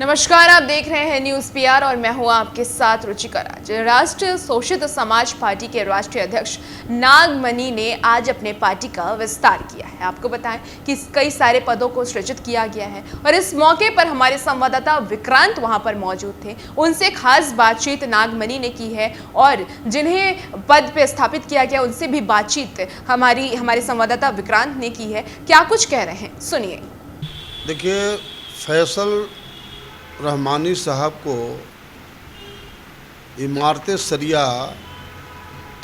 नमस्कार, आप देख रहे हैं न्यूज़ पीआर और मैं हूं आपके साथ रुचिका राज। राष्ट्रीय शोषित समाज पार्टी के राष्ट्रीय अध्यक्ष नागमणि ने आज अपने पार्टी का विस्तार किया है। आपको बताएं कि कई सारे पदों को सृजित किया गया है और इस मौके पर हमारे संवाददाता विक्रांत वहां पर मौजूद थे। उनसे खास बातचीत नागमणि ने की है और जिन्हें पद पे स्थापित किया गया उनसे भी बातचीत हमारे संवाददाता विक्रांत ने की है। क्या कुछ कह रहे हैं, सुनिए। देखिए, फैसल रहमानी साहब को इमारत सरिया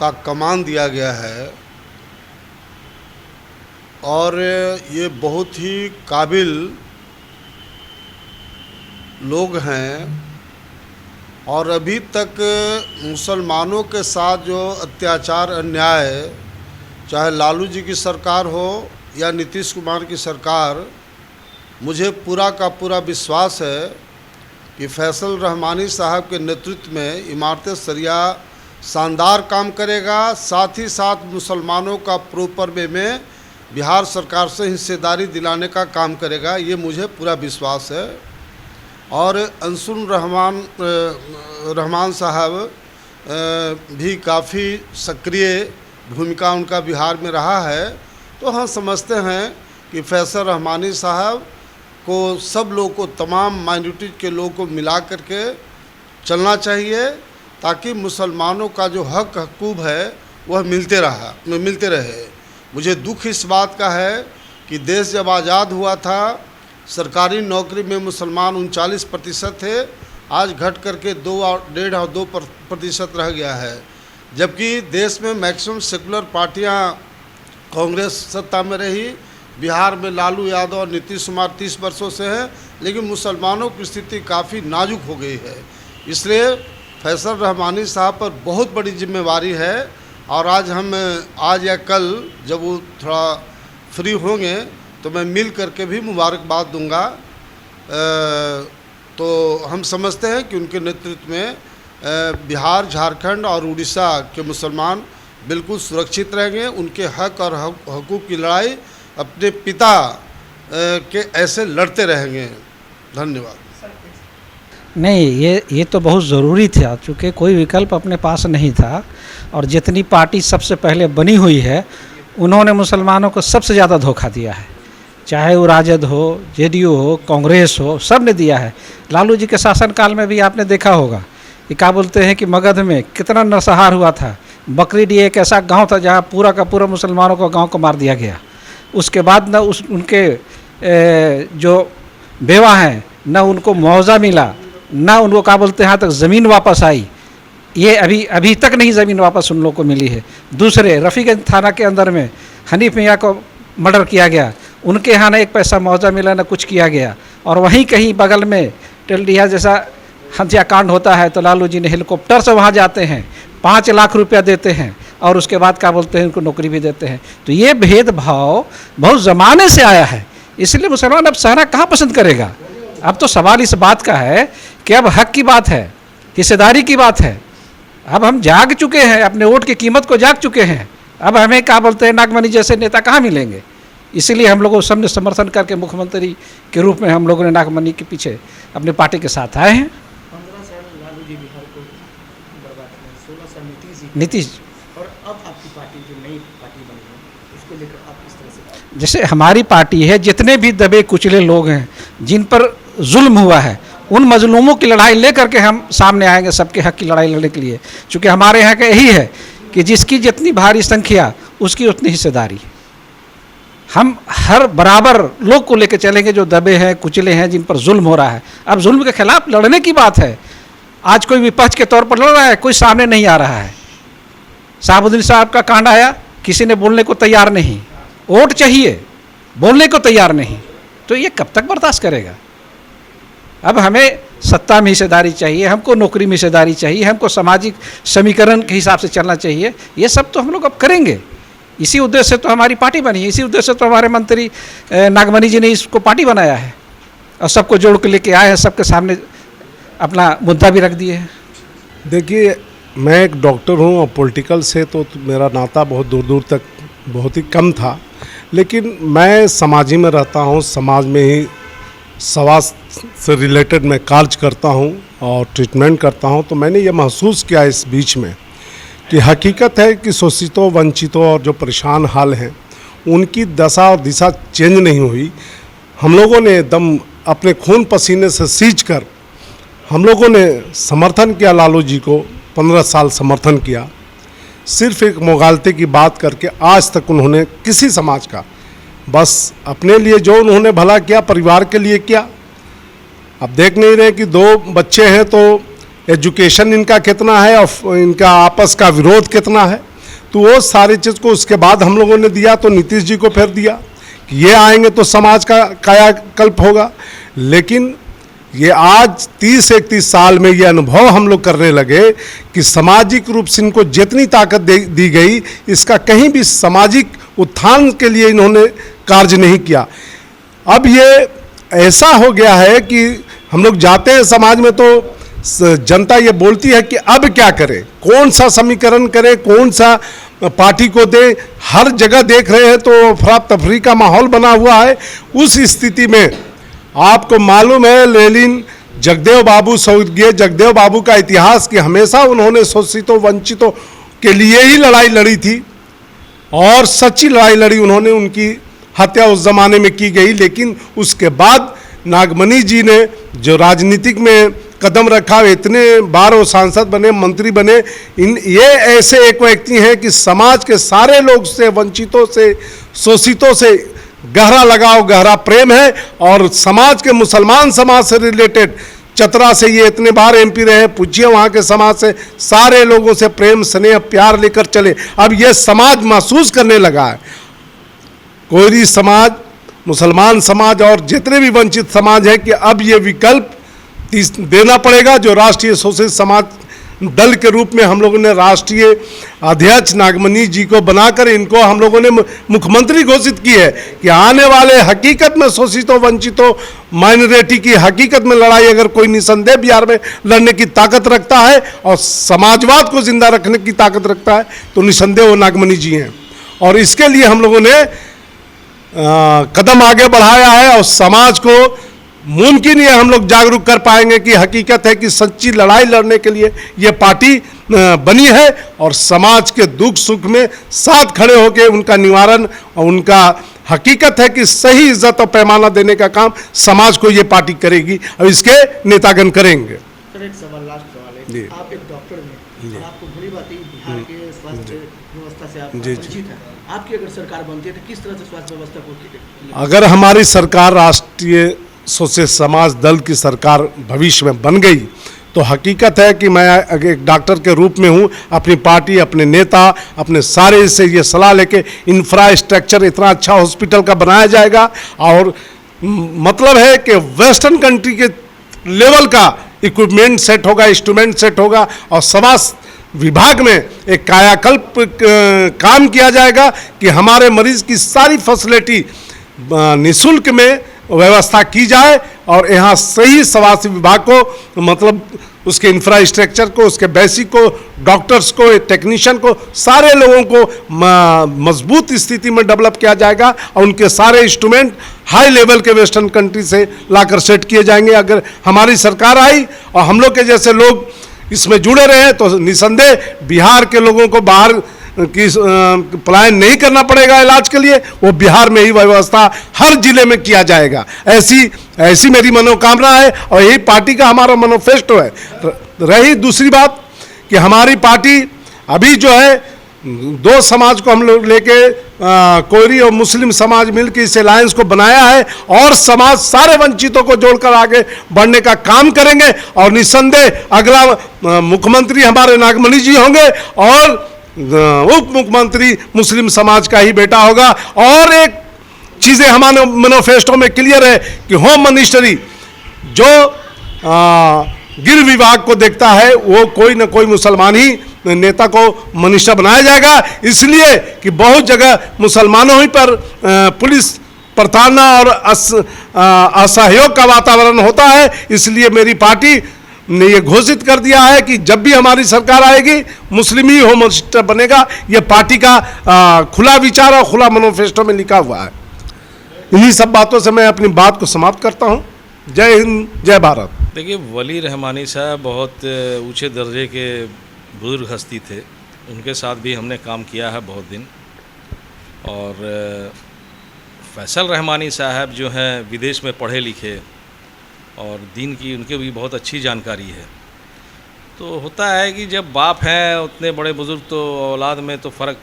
का कमान दिया गया है और ये बहुत ही काबिल लोग हैं और अभी तक मुसलमानों के साथ जो अत्याचार अन्याय, चाहे लालू जी की सरकार हो या नीतीश कुमार की सरकार, मुझे पूरा का पूरा विश्वास है कि फैसल रहमानी साहब के नेतृत्व में इमारत सरिया शानदार काम करेगा। साथ ही साथ मुसलमानों का प्रोपर वे में बिहार सरकार से हिस्सेदारी दिलाने का काम करेगा, ये मुझे पूरा विश्वास है। और अंशुल रहमान साहब भी काफ़ी सक्रिय भूमिका उनका बिहार में रहा है, तो हम समझते हैं कि फैसल रहमानी साहब को सब लोग को, तमाम माइनॉरिटी के लोगों को मिला करके चलना चाहिए ताकि मुसलमानों का जो हक हकूक़ है वह मिलते रहे। मुझे दुख इस बात का है कि देश जब आज़ाद हुआ था, सरकारी नौकरी में मुसलमान 39% थे, आज घट करके 2.5-2% रह गया है। जबकि देश में मैक्सिमम सेकुलर पार्टियां कांग्रेस सत्ता में रही, बिहार में लालू यादव और नीतीश कुमार 30 वर्षों से हैं, लेकिन मुसलमानों की स्थिति काफ़ी नाजुक हो गई है। इसलिए फैसल रहमानी साहब पर बहुत बड़ी जिम्मेवारी है और आज या कल जब वो थोड़ा फ्री होंगे तो मैं मिल करके भी मुबारकबाद दूंगा। तो हम समझते हैं कि उनके नेतृत्व में बिहार, झारखंड और उड़ीसा के मुसलमान बिल्कुल सुरक्षित रहेंगे। उनके हक और हकूक़ की लड़ाई अपने पिता के ऐसे लड़ते रहेंगे। धन्यवाद। नहीं, ये तो बहुत ज़रूरी था, चूँकि कोई विकल्प अपने पास नहीं था और जितनी पार्टी सबसे पहले बनी हुई है उन्होंने मुसलमानों को सबसे ज़्यादा धोखा दिया है, चाहे वो राजद हो, जेडीयू हो, कांग्रेस हो, सब ने दिया है। लालू जी के शासनकाल में भी आपने देखा होगा कि क्या बोलते हैं कि मगध में कितना नरसंहार हुआ था। बकरीडी एक ऐसा गांव था जहां पूरा का पूरा मुसलमानों को गांव को मार दिया गया। उसके बाद न उनके जो बेवा हैं न उनको मुआवजा मिला, न उनको क्या बोलते हैं यहाँ तक ज़मीन वापस आई। ये अभी तक नहीं ज़मीन वापस उन लोगों को मिली है। दूसरे रफ़ीगंज थाना के अंदर में हनीफ मियाँ को मर्डर किया गया, उनके यहाँ न एक पैसा मुआवजा मिला न कुछ किया गया। और वहीं कहीं बगल में टेलडिया जैसा हत्याकांड होता है तो लालू जी ने हेलीकॉप्टर से वहाँ जाते हैं, 5 लाख रुपया देते हैं और उसके बाद क्या बोलते हैं उनको नौकरी भी देते हैं। तो ये भेदभाव बहुत ज़माने से आया है, इसलिए मुसलमान अब सहना कहाँ पसंद करेगा। अब तो सवाल इस बात का है कि अब हक की बात है, हिस्सेदारी की बात है। अब हम जाग चुके हैं, अपने वोट की कीमत को जाग चुके हैं। अब हमें क्या बोलते हैं नागमणि जैसे नेता कहाँ मिलेंगे। इसीलिए हम लोगों सबने समर्थन करके मुख्यमंत्री के रूप में हम लोगों ने नागमणि के पीछे अपने पार्टी के साथ आए हैं। 15 साल लालू जी बिहार को बर्बाद किए, 16 साल नीतीश और अब आपकी पार्टी जो नई पार्टी बनी है उसको लेकर आप किस तरह से, जैसे हमारी पार्टी है, जितने भी दबे कुचले लोग हैं जिन पर जुल्म हुआ है उन मजलूमों की लड़ाई लेकर के हम सामने आएंगे, सबके हक की लड़ाई लड़ने के लिए। क्योंकि हमारे यहाँ का यही है कि जिसकी जितनी भारी संख्या उसकी उतनी हिस्सेदारी। हम हर बराबर लोग को लेकर चलेंगे जो दबे हैं, कुचले हैं, जिन पर जुल्म हो रहा है। अब जुल्म के खिलाफ लड़ने की बात है। आज कोई विपक्ष के तौर पर लड़ रहा है, कोई सामने नहीं आ रहा है। शहाबुद्दीन साहब का कांड आया, किसी ने बोलने को तैयार नहीं, वोट चाहिए, बोलने को तैयार नहीं, तो ये कब तक बर्दाश्त करेगा। अब हमें सत्ता में हिस्सेदारी चाहिए, हमको नौकरी में हिस्सेदारी चाहिए, हमको सामाजिक समीकरण के हिसाब से चलना चाहिए। ये सब तो हम लोग अब करेंगे। इसी उद्देश्य से तो हमारी पार्टी बनी है, इसी उद्देश्य से तो हमारे मंत्री नागमणि जी ने इसको पार्टी बनाया है और सबको जोड़ के लेके आए हैं, सबके सामने अपना मुद्दा भी रख दिए हैं। देखिए, मैं एक डॉक्टर हूँ और पॉलिटिकल से तो मेरा नाता बहुत दूर दूर तक बहुत ही कम था, लेकिन मैं समाज ही में रहता हूँ, समाज में ही से रिलेटेड मैं कार्य करता हूं और ट्रीटमेंट करता हूं, तो मैंने ये महसूस किया इस बीच में कि हकीकत है कि शोषितों, वंचितों और जो परेशान हाल हैं उनकी दशा और दिशा चेंज नहीं हुई। हम लोगों ने एकदम अपने खून पसीने से सींच कर हम लोगों ने समर्थन किया, लालू जी को 15 साल समर्थन किया। सिर्फ एक मुगालते की बात करके आज तक उन्होंने किसी समाज का, बस अपने लिए जो उन्होंने भला किया, परिवार के लिए किया। अब देख नहीं रहे कि 2 बच्चे हैं तो एजुकेशन इनका कितना है और इनका आपस का विरोध कितना है, तो वो सारी चीज़ को उसके बाद हम लोगों ने दिया, तो नीतीश जी को फिर दिया कि ये आएंगे तो समाज का कायाकल्प होगा। लेकिन ये आज 30-31 साल में ये अनुभव हम लोग करने लगे कि सामाजिक रूप से इनको जितनी ताकत दी गई, इसका कहीं भी सामाजिक उत्थान के लिए इन्होंने कार्य नहीं किया। अब ये ऐसा हो गया है कि हम लोग जाते हैं समाज में तो जनता ये बोलती है कि अब क्या करें, कौन सा समीकरण करें, कौन सा पार्टी को दें। हर जगह देख रहे हैं तो अफरा तफरी का माहौल बना हुआ है। उस स्थिति में आपको मालूम है लेनिन जगदेव बाबू, स्वर्गीय जगदेव बाबू का इतिहास कि हमेशा उन्होंने शोषितों, वंचितों के लिए ही लड़ाई लड़ी थी और सच्ची लड़ाई लड़ी उन्होंने। उनकी हत्या उस ज़माने में की गई, लेकिन उसके बाद नागमणि जी ने जो राजनीतिक में कदम रखा, इतने बार वो सांसद बने, मंत्री बने। ये ऐसे एक व्यक्ति हैं कि समाज के सारे लोग से, वंचितों से, शोषितों से गहरा लगाव, गहरा प्रेम है। और समाज के, मुसलमान समाज से रिलेटेड, चतरा से ये इतने बार एमपी रहे, पूछिए वहाँ के समाज से, सारे लोगों से प्रेम, स्नेह, प्यार लेकर चले। अब ये समाज महसूस करने लगा है, कोई समाज, मुसलमान समाज और जितने भी वंचित समाज है, कि अब ये विकल्प देना पड़ेगा। जो राष्ट्रीय शोषित समाज दल के रूप में हम लोगों ने राष्ट्रीय अध्यक्ष नागमणि जी को बनाकर इनको हम लोगों ने मुख्यमंत्री घोषित की है कि आने वाले हकीकत में शोषितों, वंचितों, माइनॉरिटी की हकीकत में लड़ाई अगर कोई निसंदेह बिहार में लड़ने की ताकत रखता है और समाजवाद को जिंदा रखने की ताकत रखता है, तो निसंदेह वो नागमणि जी हैं। और इसके लिए हम लोगों ने कदम आगे बढ़ाया है और समाज को मुमकिन है हम लोग जागरूक कर पाएंगे कि हकीकत है कि सच्ची लड़ाई लड़ने के लिए ये पार्टी बनी है और समाज के दुख सुख में साथ खड़े होकर उनका निवारण और उनका हकीकत है कि सही इज्जत और पैमाना देने का काम समाज को ये पार्टी करेगी और इसके नेतागण करेंगे। सर एक सवाल, लास्ट सवाल है, आप एक डॉक्टर हैं और आपको भली बात बिहार के स्वास्थ्य व्यवस्था से आप परिचित हैं। आपकी अगर सरकार बनती है तो किस तरह से स्वास्थ्य व्यवस्था को, अगर हमारी सरकार राष्ट्रीय शोषित समाज दल की सरकार भविष्य में बन गई, तो हकीकत है कि मैं एक डॉक्टर के रूप में हूँ, अपनी पार्टी, अपने नेता, अपने सारे से ये सलाह लेके इंफ्रास्ट्रक्चर इतना अच्छा हॉस्पिटल का बनाया जाएगा और मतलब है कि वेस्टर्न कंट्री के लेवल का इक्विपमेंट सेट होगा, इंस्ट्रूमेंट सेट होगा और स्वास्थ्य विभाग में एक कायाकल्प काम किया जाएगा कि हमारे मरीज की सारी फैसिलिटी निःशुल्क में व्यवस्था की जाए और यहाँ सही स्वास्थ्य विभाग को, मतलब उसके इंफ्रास्ट्रक्चर को, उसके बेसिक को, डॉक्टर्स को, टेक्नीशियन को, सारे लोगों को मजबूत स्थिति में डेवलप किया जाएगा और उनके सारे इंस्ट्रूमेंट हाई लेवल के वेस्टर्न कंट्री से लाकर सेट किए जाएंगे। अगर हमारी सरकार आई और हम लोग के जैसे लोग इसमें जुड़े रहे तो निसंदेह बिहार के लोगों को बाहर की पलायन नहीं करना पड़ेगा इलाज के लिए, वो बिहार में ही व्यवस्था हर जिले में किया जाएगा। ऐसी मेरी मनोकामना है और यही पार्टी का हमारा मैनिफेस्टो है। रही दूसरी बात कि हमारी पार्टी अभी जो है 2 समाज को हम लोग लेके कोयरी और मुस्लिम समाज मिलकर इस अलायंस को बनाया है और समाज सारे वंचितों को जोड़कर आगे बढ़ने का काम करेंगे और निस्संदेह अगला मुख्यमंत्री हमारे नागमणि जी होंगे और उप मुख्यमंत्री मुस्लिम समाज का ही बेटा होगा। और एक चीज़ें हमारे मैनिफेस्टो में क्लियर है कि होम मिनिस्ट्री जो गृह विभाग को देखता है वो कोई न कोई मुसलमान ही नेता को मिनिस्टर बनाया जाएगा, इसलिए कि बहुत जगह मुसलमानों ही पर पुलिस प्रताड़ना और असहयोग का वातावरण होता है। इसलिए मेरी पार्टी ने ये घोषित कर दिया है कि जब भी हमारी सरकार आएगी मुस्लिम ही होम मिनिस्टर बनेगा। ये पार्टी का खुला विचार और खुला मैनिफेस्टो में लिखा हुआ है। इन्हीं सब बातों से मैं अपनी बात को समाप्त करता हूँ। जय हिंद, जय भारत। देखिए, वली रहमानी साहब बहुत ऊंचे दर्जे के बुजुर्ग हस्ती थे। उनके साथ भी हमने काम किया है बहुत दिन। और फैसल रहमानी साहब जो हैं विदेश में पढ़े लिखे और दीन की उनके भी बहुत अच्छी जानकारी है। तो होता है कि जब बाप हैं उतने बड़े बुज़ुर्ग तो औलाद में तो फ़र्क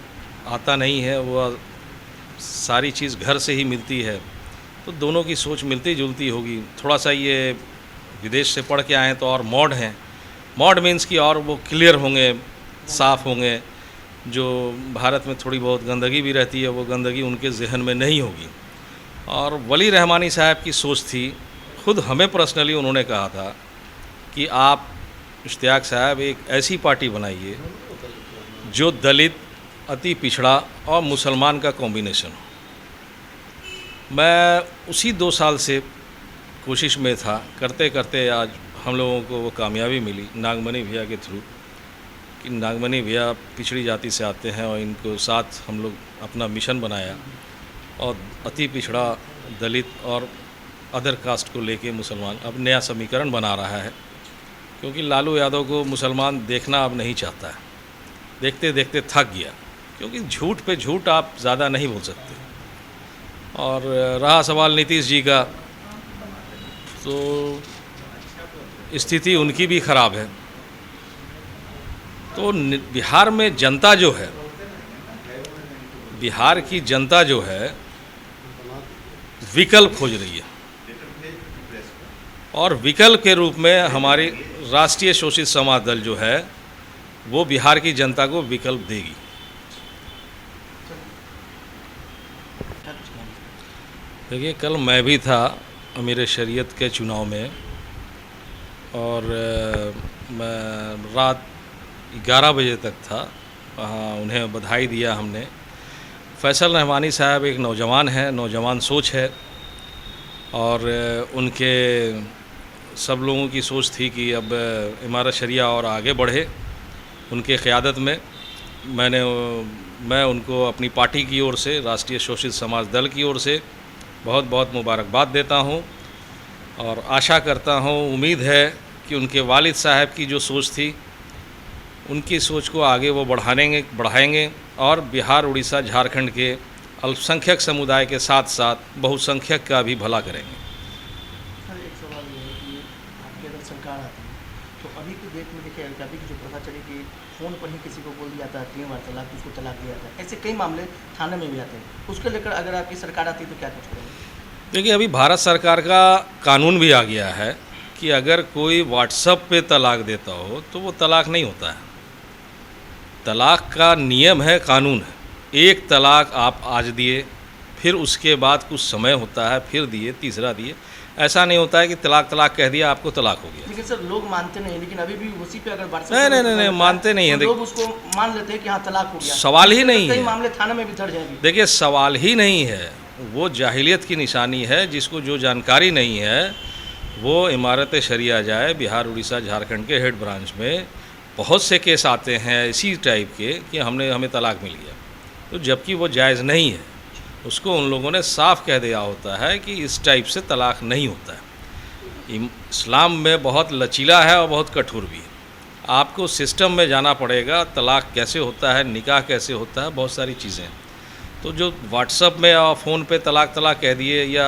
आता नहीं है, वो सारी चीज़ घर से ही मिलती है, तो दोनों की सोच मिलती जुलती होगी। थोड़ा सा ये विदेश से पढ़ के आए हैं तो और मॉड हैं, मॉड मीन्स कि और वो क्लियर होंगे, साफ़ होंगे। जो भारत में थोड़ी बहुत गंदगी भी रहती है वो गंदगी उनके जहन में नहीं होगी। और वली रहमानी साहब की सोच थी, खुद हमें पर्सनली उन्होंने कहा था कि आप इश्तियाक साहब एक ऐसी पार्टी बनाइए जो दलित, अति पिछड़ा और मुसलमान का कॉम्बिनेशन हो। मैं उसी 2 साल से कोशिश में था, करते करते आज हम लोगों को वो कामयाबी मिली नागमणि भैया के थ्रू कि नागमणि भैया पिछड़ी जाति से आते हैं और इनको साथ हम लोग अपना मिशन बनाया और अति पिछड़ा, दलित और अदर कास्ट को लेके मुसलमान अब नया समीकरण बना रहा है। क्योंकि लालू यादव को मुसलमान देखना अब नहीं चाहता है, देखते देखते थक गया, क्योंकि झूठ पे झूठ आप ज़्यादा नहीं बोल सकते। और रहा सवाल नीतीश जी का, तो स्थिति उनकी भी ख़राब है। तो बिहार में जनता जो है, बिहार की जनता जो है विकल्प खोज रही है और विकल्प के रूप में हमारी राष्ट्रीय शोषित समाज दल जो है वो बिहार की जनता को विकल्प देगी। देखिए, कल मैं भी था अमीर शरीयत के चुनाव में और मैं रात 11 बजे तक था वहाँ, उन्हें बधाई दिया हमने। फैसल रहमानी साहब एक नौजवान है, नौजवान सोच है और उनके सब लोगों की सोच थी कि अब इमारत शरिया और आगे बढ़े। उनके क़यादत में मैं उनको अपनी पार्टी की ओर से, राष्ट्रीय शोषित समाज दल की ओर से बहुत बहुत मुबारकबाद देता हूं और आशा करता हूं, उम्मीद है कि उनके वालिद साहब की जो सोच थी उनकी सोच को आगे वो बढ़ाएंगे और बिहार, उड़ीसा, झारखंड के अल्पसंख्यक समुदाय के साथ साथ बहुसंख्यक का भी भला करेंगे। सर, एक सवाल ये है कि आपकी अगर सरकार आती है तो अभी की डेट में देखिए, अभी की जो प्रथा चली कि फ़ोन पर ही किसी को बोल दिया जाता है 3 बार तलाक, तो उसको तलाक दिया जाता है। ऐसे कई मामले थाने में भी आते हैं। उसको लेकर अगर आपकी सरकार आती है तो क्या कुछ करेंगे? देखिए, अभी भारत सरकार का कानून भी आ गया है कि अगर कोई व्हाट्सएप पे तलाक देता हो तो वो तलाक नहीं होता है। तलाक का नियम है, कानून है। एक तलाक आप आज दिए, फिर उसके बाद कुछ समय होता है, फिर दिए, तीसरा दिए। ऐसा नहीं होता है कि तलाक कह दिया आपको तलाक हो गया। लेकिन सर, लोग मानते नहीं, लेकिन अभी भी उसी पे अगर नहीं, मानते नहीं हैं। लोग उसको मान लेते हैं कि हाँ तलाक हो गया। सवाल ही नहीं है। कई मामले थाने में भी दर्ज हैं। देखिए, सवाल ही नहीं है, वो जाहिलियत की निशानी है। जिसको जो जानकारी नहीं है वो इमारत शरिया जाए। बिहार, उड़ीसा, झारखंड के हेड ब्रांच में बहुत से केस आते हैं इसी टाइप के कि हमें तलाक मिल गया, तो जबकि वो जायज़ नहीं है। उसको उन लोगों ने साफ कह दिया होता है कि इस टाइप से तलाक नहीं होता है। इस्लाम में बहुत लचीला है और बहुत कठोर भी है। आपको सिस्टम में जाना पड़ेगा, तलाक कैसे होता है, निकाह कैसे होता है, बहुत सारी चीज़ें। तो जो व्हाट्सएप में और फ़ोन पे तलाक कह दिए या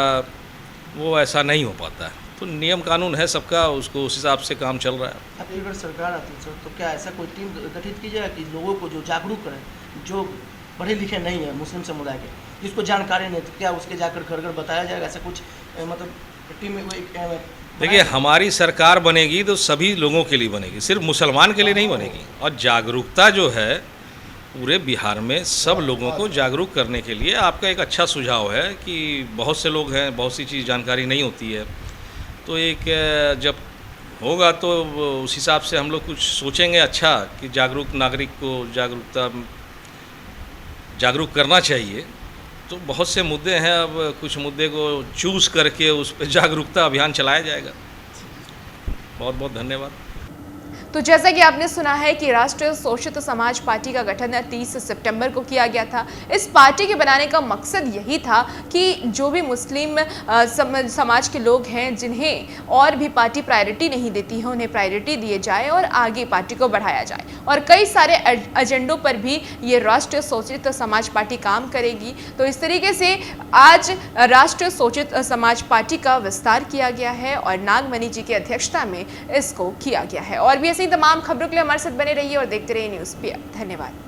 वो ऐसा नहीं हो पाता है। तो नियम कानून है सबका, उसको उस हिसाब से काम चल रहा है। अब अगर सरकार आती है सर, तो क्या ऐसा कोई टीम गठित की जाए कि लोगों को जो जागरूक करें, जो पढ़े लिखे नहीं है मुस्लिम समुदाय के, जिसको जानकारी नहीं, तो क्या उसके जाकर घर घर बताया जाएगा? ऐसा कुछ मतलब टीम देखिए, हमारी सरकार बनेगी तो सभी लोगों के लिए बनेगी, सिर्फ मुसलमान के लिए नहीं बनेगी। और जागरूकता जो है पूरे बिहार में सब लोगों को जागरूक करने के लिए आपका एक अच्छा सुझाव है कि बहुत से लोग हैं, बहुत सी चीज़ जानकारी नहीं होती है। तो एक जब होगा तो उस हिसाब से हम लोग कुछ सोचेंगे अच्छा कि जागरूक नागरिक को जागरूक करना चाहिए। तो बहुत से मुद्दे हैं, अब कुछ मुद्दे को चूज़ करके उस पर जागरूकता अभियान चलाया जाएगा। बहुत बहुत धन्यवाद। तो जैसा कि आपने सुना है कि राष्ट्रीय शोषित समाज पार्टी का गठन 30 सितंबर को किया गया था। इस पार्टी के बनाने का मकसद यही था कि जो भी मुस्लिम समाज के लोग हैं जिन्हें और भी पार्टी प्रायोरिटी नहीं देती है, उन्हें प्रायोरिटी दिए जाए और आगे पार्टी को बढ़ाया जाए। और कई सारे एजेंडों पर भी ये राष्ट्रीय शोषित समाज पार्टी काम करेगी। तो इस तरीके से आज राष्ट्रीय शोषित समाज पार्टी का विस्तार किया गया है और नागमणि जी की अध्यक्षता में इसको किया गया है। और भी ऐसी तमाम खबरों के लिए हमारे साथ बने रहिए और देखते रहिए न्यूज़ पीआर। धन्यवाद।